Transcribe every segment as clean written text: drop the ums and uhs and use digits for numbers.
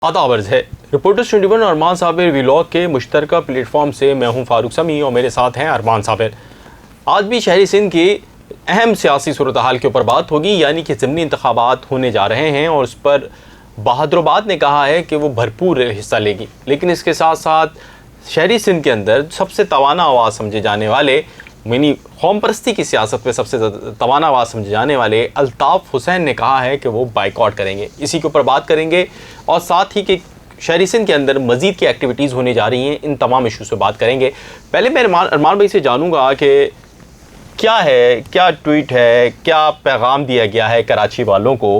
आदावर्ज है रिपोर्टर्स 21 अरमान साबिर व्लॉग के मुश्तरका प्लेटफॉर्म से मैं हूं फारूक समी और मेरे साथ हैं अरमान साबिर। आज भी शहरी सिंध की अहम सियासी सूरत हाल के ऊपर बात होगी, यानी कि ज़िमनी इंतखाबात होने जा रहे हैं और उस पर बहादुराबाद ने कहा है कि वो भरपूर हिस्सा लेगी। लेकिन इसके साथ साथ शहरी सिंध के अंदर सबसे तवाना आवाज़ समझे जाने वाले, यानी कौम परस्ती की सियासत में सबसे तवाना आवाज़ समझे जाने वाले अल्ताफ़ हुसैन ने कहा है कि वो बाइकआउट करेंगे। इसी के ऊपर बात करेंगे और साथ ही कि शहरी सिंध के अंदर मज़ीद की एक्टिविटीज़ होने जा रही हैं, इन तमाम इशूज़ पे बात करेंगे। पहले मैं अरमान भाई से जानूँगा कि क्या है, क्या ट्वीट है, क्या पैगाम दिया गया है कराची वालों को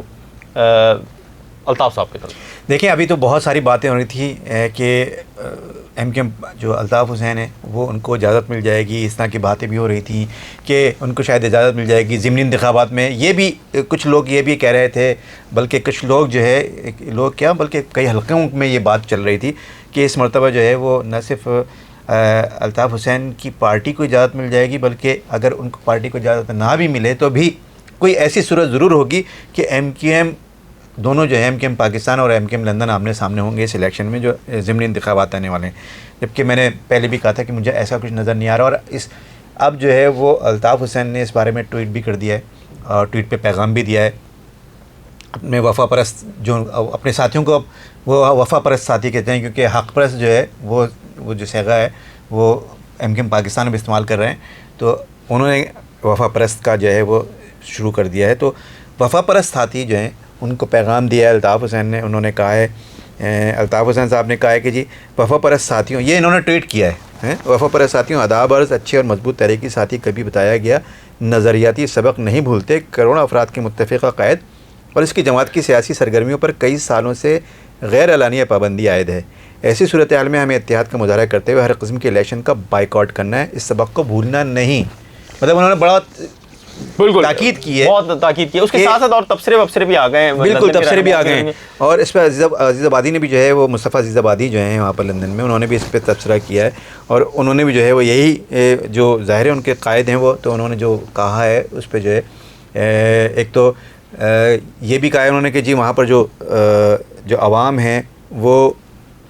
अल्ताफ़ साहब की तरफ? देखिए, अभी तो बहुत सारी बातें हो रही थी कि MKM जो अल्ताफ़ हुसैन है वो उनको इजाज़त मिल जाएगी, इस तरह की बातें भी हो रही थी कि उनको शायद इजाज़त मिल जाएगी ज़िमनी इंतखाबात में। ये भी कुछ लोग ये भी कह रहे थे, बल्कि कुछ लोग जो है लोग क्या बल्कि कई हल्कों में ये बात चल रही थी कि इस मरतबा जो है वो न सिर्फ अल्ताफ़ हुसैन की पार्टी को इजाज़त मिल जाएगी, बल्कि अगर उनको पार्टी को इजाज़त ना भी मिले तो भी कोई ऐसी सूरत ज़रूर होगी कि MKM दोनों जो है MKM पाकिस्तान और MKM लंदन आमने सामने होंगे इस इलेक्शन में जो ज़िमनी इंतखाबात आने वाले हैं। जबकि मैंने पहले भी कहा था कि मुझे ऐसा कुछ नज़र नहीं आ रहा, और इस अब जो है वो अल्ताफ़ हुसैन ने इस बारे में ट्वीट भी कर दिया है और ट्वीट पे पैगाम भी दिया है अपने वफ़ा परस्त जो अपने साथियों को। वो वफ़ा परस्त साथी कहते हैं क्योंकि हक़ परस्त जो है वो जो सेगा है वो MKM पाकिस्तान में इस्तेमाल कर रहे हैं, तो उन्होंने वफ़ा परस्त का जो है वो शुरू कर दिया है। तो वफ़ा परस्त साथी जो हैं उनको पैगाम दिया है अल्ताफ़ हुसैन ने। उन्होंने कहा है, अल्ताफ़ हुसैन साहब ने कहा है कि जी वफ़ा परस्त साथियों, ये इन्होंने ट्वीट किया है, वफ़ा परस्त साथियों, आदाब अर्ज़, अच्छे और मजबूत तहरीकी साथी कभी बताया गया नज़रियाती सबक नहीं भूलते, करोड़ों अफराद के मुत्तफ़िक़ा क़ैद और इसकी जमात की सियासी सरगर्मियों पर कई सालों से गैर एलानिया पाबंदी आयद है। ऐसी सूरत हाल में हमें इत्तेहाद का मुज़ाहरा करते हुए हर किस्म के इलेक्शन का बाइकआउट करना है, इस सबक को भूलना नहीं। मतलब उन्होंने बड़ा बिल्कुल ताकीद की है, बहुत ताकीद की है। उसके साथ साथ और तबसरे भी आ गए हैं, बिल्कुल तबसरे भी आ गए हैं। और इस पर अजीज़ आबादी ने भी जो है वो मुस्तफ़ा अजीज़ आबादी जो हैं वहाँ पर लंदन में, उन्होंने भी इस पर तबसरा किया है और उन्होंने भी जो है वो यही जो ज़ाहिर है उनके कायद हैं वो, तो उन्होंने जो कहा है उस पर जो है एक तो ये भी कहा है उन्होंने कि जी वहाँ पर जो आवाम है वो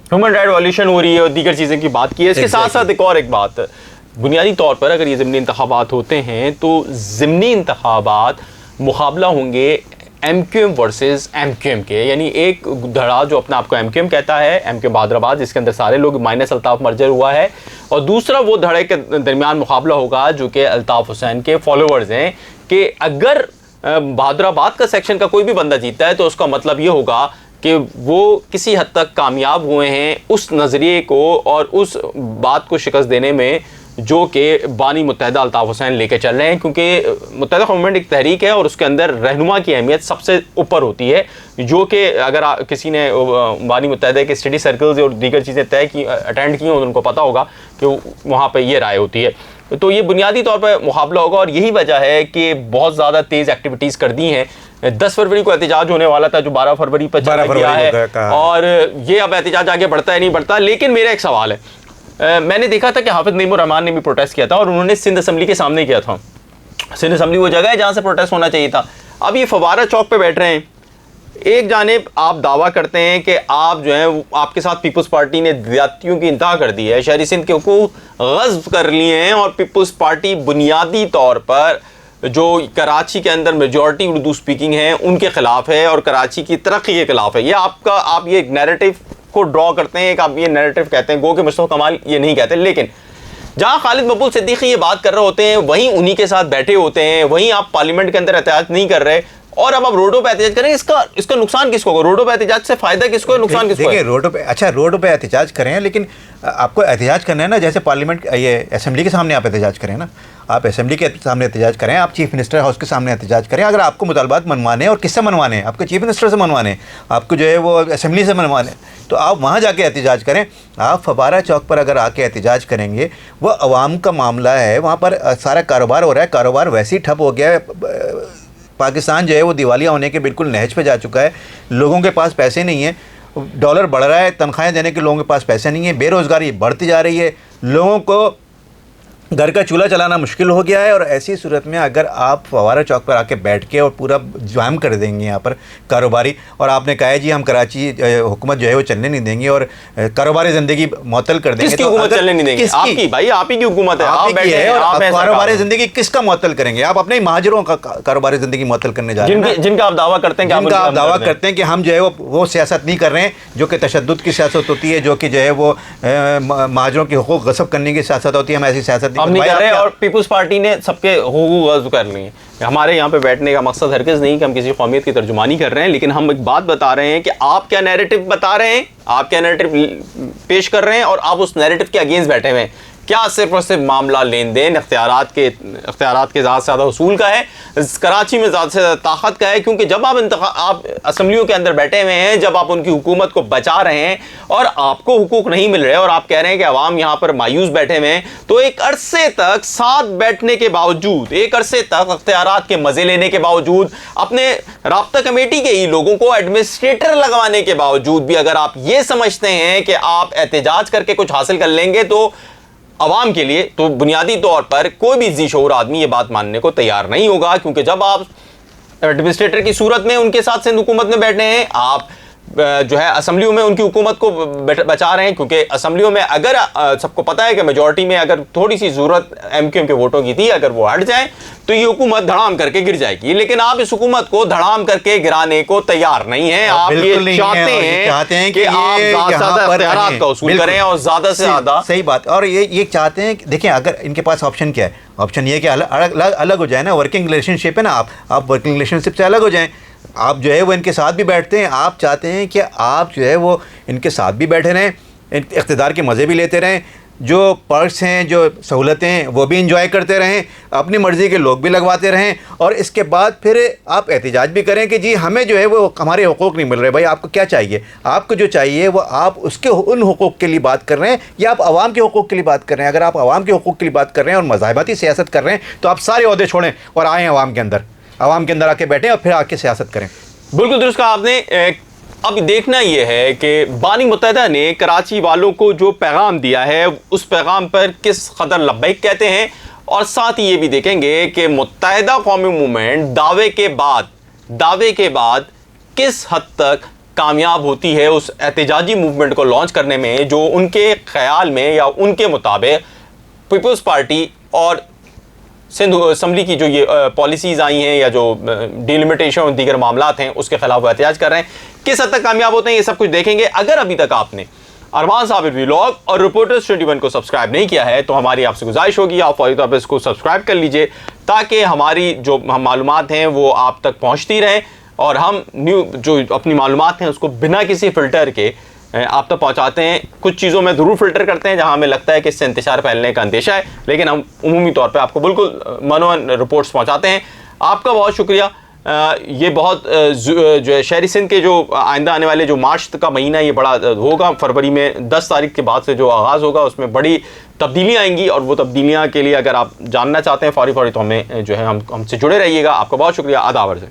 ह्यूमन राइट वायलेशन हो रही है और दीगर चीज़ें की बात की है। इसके साथ साथ एक और एक बात, बुनियादी तौर पर अगर ये ज़िमनी इंतखाबात होते हैं तो ज़िमनी इंतखाबात मुकाबला होंगे MKM वर्सेस MKM के, यानी एक धड़ा जो अपना आपको MKM कहता है, MKM बहादुराबाद, जिसके अंदर सारे लोग माइनस अल्ताफ़ मर्जर हुआ है, और दूसरा वो धड़े के दरमियान मुकाबला होगा जो कि अल्ताफ़ हुसैन के फॉलोअर्स हैं कि अगर बहादुराबाद का सेक्शन का कोई भी बंदा जीता है तो उसका मतलब ये होगा कि वो किसी हद तक कामयाब हुए हैं उस नज़रिए को और उस बात को शिकस्त देने में जो कि बानी मुत्तहिदा अल्ताफ़ हुसैन लेके चल रहे हैं। क्योंकि मुत्तहिदा गवर्नमेंट एक तहरीक है और उसके अंदर रहनुमा की अहमियत सबसे ऊपर होती है, जो कि अगर किसी ने बानी मुत्तहिदा के स्टडी सर्कल्स और दीगर चीज़ें तय की अटेंड की हों तो उनको पता होगा कि वहाँ पर ये राय होती है। तो ये बुनियादी तौर पर मुकाबला होगा और यही वजह है कि बहुत ज़्यादा तेज़ एक्टिविटीज़ कर दी हैं। 10 फरवरी को एहतजाज होने वाला था जो 12 फरवरी पर चला गया है, और ये अब एहतजाज आगे बढ़ता है नहीं बढ़ता। लेकिन मेरा एक सवाल है, मैंने देखा था कि हाफिज नईमुर रहमान ने भी प्रोटेस्ट किया था और उन्होंने सिंध असम्बली के सामने किया था। सिंध असम्बली वो जगह है जहाँ से प्रोटेस्ट होना चाहिए था। अब ये फवारा चौक पे बैठ रहे हैं, एक जानिब आप दावा करते हैं कि आप जो है आपके साथ पीपल्स पार्टी ने ज्यादतियों की इंतहा कर दी है, शहरी सिंध के हुकूक ग़स्ब कर लिए हैं, और पीपल्स पार्टी बुनियादी तौर पर जो कराची के अंदर मेजॉरिटी उर्दू स्पीकिंग है उनके ख़िलाफ़ है और कराची की तरक्की के ख़िलाफ़ है। ये आप ये एक नैरेटिव को ड्रॉ करते हैं, एक आप ये नैरेटिव कहते हैं, गो कि मुस्तफ़ा कमाल ये नहीं कहते, लेकिन जहाँ खालिद मकबूल सिद्दीकी ये बात कर रहे होते हैं वहीं उन्हीं के साथ बैठे होते हैं, वहीं आप पार्लियामेंट के अंदर एहतजाज नहीं कर रहे और अब आप रोडों पे एहतजाज करें। इसका नुकसान किसको होगा? रोडों पे एहतजाज से फायदा किसको है, नुकसान किसको है? देखिए, रोडों पे एहतजाज करें, लेकिन आपको एहतजाज करना है ना, जैसे पार्लियामेंट ये असेंबली के सामने आप एहतजाज करें ना, आप असेंबली के सामने एहतजाज करें, आप चीफ मिनिस्टर हाउस के सामने एहतजाज करें। अगर आपको मुतालबात मनवाने और किससे मनवाने हैं, आपके चीफ मिनिस्टर से मनवाने, आपको जो है वो असेंबली से मनवाने, तो आप वहाँ जाके एहतजाज करें। आप फवारा चौक पर अगर आके एहतजाज करेंगे, वो अवाम का मामला है, वहाँ पर सारा कारोबार हो रहा है, कारोबार वैसे ही ठप हो गया है। पाकिस्तान जो है वो दिवालिया होने के बिल्कुल नहज पे जा चुका है, लोगों के पास पैसे नहीं हैं, डॉलर बढ़ रहा है, तनख्वाहें देने के लोगों के पास पैसे नहीं है, बेरोज़गारी बढ़ती जा रही है, लोगों को घर का चूल्हा चलाना मुश्किल हो गया है। और ऐसी सूरत में अगर आप फवारा चौक पर आके बैठ के और पूरा जाम कर देंगे यहाँ पर कारोबारी, और आपने कहा है जी हम कराची हुकूमत जो है वो चलने नहीं देंगे और कारोबारी ज़िंदगी मुअत्तल कर देंगे, किसकी हुकूमत चलने नहीं देंगे? आपकी भाई, आप ही की हुकूमत है, आप बैठे हैं, और कारोबारी ज़िंदगी किसका मुअत्तल करेंगे? आप अपने महाजरों का कारोबारी ज़िंदगी मुअत्तल करने जा रहे हैं, जिनका आप दावा करते हैं, जिनका आप दावा करते हैं कि हम जो है वो सियासत नहीं कर रहे हैं, जो कि तशद्दुद की सियासत होती है, जो कि जो है वो महाजरों के हुकूक गस्ब करने की सियासत होती है। हम ऐसी सियासत नहीं कर रहे हैं। और पीपल्स पार्टी ने सबके हुकूक गस्ब कर लिए। हमारे यहाँ पे बैठने का मकसद हरगिज़ नहीं कि हम किसी कौमियत की तर्जुमानी कर रहे हैं, लेकिन हम एक बात बता रहे हैं कि आप क्या नैरेटिव बता रहे हैं, आप क्या नैरेटिव पेश कर रहे हैं, और आप उस नैरेटिव के अगेंस्ट बैठे हुए हैं। क्या सिर्फ और सिर्फ मामला लेन देन इख्तियारात के ज़्यादा से ज़्यादा उसूल का है, कराची में ज़्यादा से ज़्यादा ताकत का है? क्योंकि जब आप असम्बलियों के अंदर बैठे हुए हैं, जब आप उनकी हुकूमत को बचा रहे हैं और आपको हुकूक नहीं मिल रहे और आप कह रहे हैं कि अवाम यहाँ पर मायूस बैठे हुए हैं, तो एक अरसे तक साथ बैठने के बावजूद, एक अरसे तक इख्तियारात के मज़े लेने के बावजूद, अपने राब्ता कमेटी के ही लोगों को एडमिनिस्ट्रेटर लगवाने के बावजूद भी अगर आप ये समझते हैं कि आप एहतजाज करके कुछ हासिल कर लेंगे, तो अवाम के लिए तो बुनियादी तौर पर कोई भी ज़ी-शऊर आदमी ये बात मानने को तैयार नहीं होगा। क्योंकि जब आप एडमिनिस्ट्रेटर की सूरत में उनके साथ सिंध हुकूमत में बैठे हैं, आप जो है असम्बलियों में उनकी हुकूमत को बचा रहे हैं। क्योंकि असम्बलियों में अगर सबको पता है कि मेजॉरिटी में अगर थोड़ी सी ज़रूरत MQM के वोटों की थी, अगर वो हट जाए तो ये हुकूमत धड़ाम करके गिर जाएगी। लेकिन आप इस हुकूमत को धड़ाम करके गिराने को तैयार नहीं हैं। आप ये चाहते हैं कि आप ज़्यादा इख्तियारात का उसूल करें और ज़्यादा से ज़्यादा। सही बात। और ये चाहते हैं, देखिए अगर इनके पास ऑप्शन क्या है, ऑप्शन ये कि अलग हो जाए ना, वर्किंग रिलेशनशिप है ना, आप वर्किंग रिलेशनशिप से अलग हो जाएं। आप जो है वो इनके साथ भी बैठते हैं, आप चाहते हैं कि आप जो है वो इनके साथ भी बैठे रहें, इक़्तिदार के मज़े भी लेते रहें, जो पर्क्स हैं, जो सहूलतें हैं वो भी इंजॉय करते रहें, अपनी मर्ज़ी के लोग भी लगवाते रहें, और इसके बाद फिर आप एहतिजाज भी करें कि जी हमें जो है वो हमारे हुकूक नहीं मिल रहे। भाई आपको क्या चाहिए? आपको जो चाहिए वो आप उसके उन हुकूक के लिए बात कर रहे हैं या आप आवाम के हुकूक के लिए बात कर रहे हैं? अगर आप आवाम के हुकूक के लिए बात कर रहे हैं और मज़ाहबती सियासत कर रहे हैं, तो आप सारे ओहदे छोड़ें और आएँ आवाम के अंदर आके बैठें और फिर आके सियासत करें। बिल्कुल दुरुस्त कहा आपने। अब देखना यह है कि बानी मुत्तहिदा ने कराची वालों को जो पैगाम दिया है, उस पैगाम पर किस कदर लब्बैक कहते हैं, और साथ ही ये भी देखेंगे कि मुत्तहिदा कौमी मूवमेंट दावे के बाद किस हद तक कामयाब होती है उस एहतजाजी मूवमेंट को लॉन्च करने में, जो उनके ख्याल में या उनके मुताबिक पीपल्स पार्टी और सिंध असम्बली की जो ये पॉलिसीज़ आई हैं या जो डिलिमिटेशन और दीगर मामलात हैं उसके खिलाफ वो एहतजाज कर रहे हैं, किस हद तक कामयाब होते हैं, ये सब कुछ देखेंगे। अगर अभी तक आपने अरमान साबिर व्लॉग और रिपोर्टर्स 21 को सब्सक्राइब नहीं किया है, तो हमारी आपसे गुजारिश होगी आप फौरी तौर पर इसको सब्सक्राइब कर लीजिए, ताकि हमारी जो मालूमात हैं वो आप तक पहुँचती रहें और हम जो अपनी मालूमात हैं उसको बिना किसी फ़िल्टर के आप तक पहुंचाते हैं। कुछ चीज़ों में ज़रूर फ़िल्टर करते हैं जहां हमें लगता है कि इससे इंतशार फैलने का अंदेशा है, लेकिन हम उमूमी तौर पे आपको बिल्कुल मनोवन रिपोर्ट्स पहुंचाते हैं। आपका बहुत शुक्रिया। ये बहुत जो है शहरी सिंध के जो आइंदा आने वाले जो मार्च का महीना ये बड़ा होगा, फरवरी में 10 तारीख के बाद से जो आगाज़ होगा उसमें बड़ी तब्दीलियाँ आएंगी, और वो तब्दीलियाँ के लिए अगर आप जानना चाहते हैं फौरी तो हमें जो है हमसे जुड़े रहिएगा। आपका बहुत शुक्रिया। आदाब।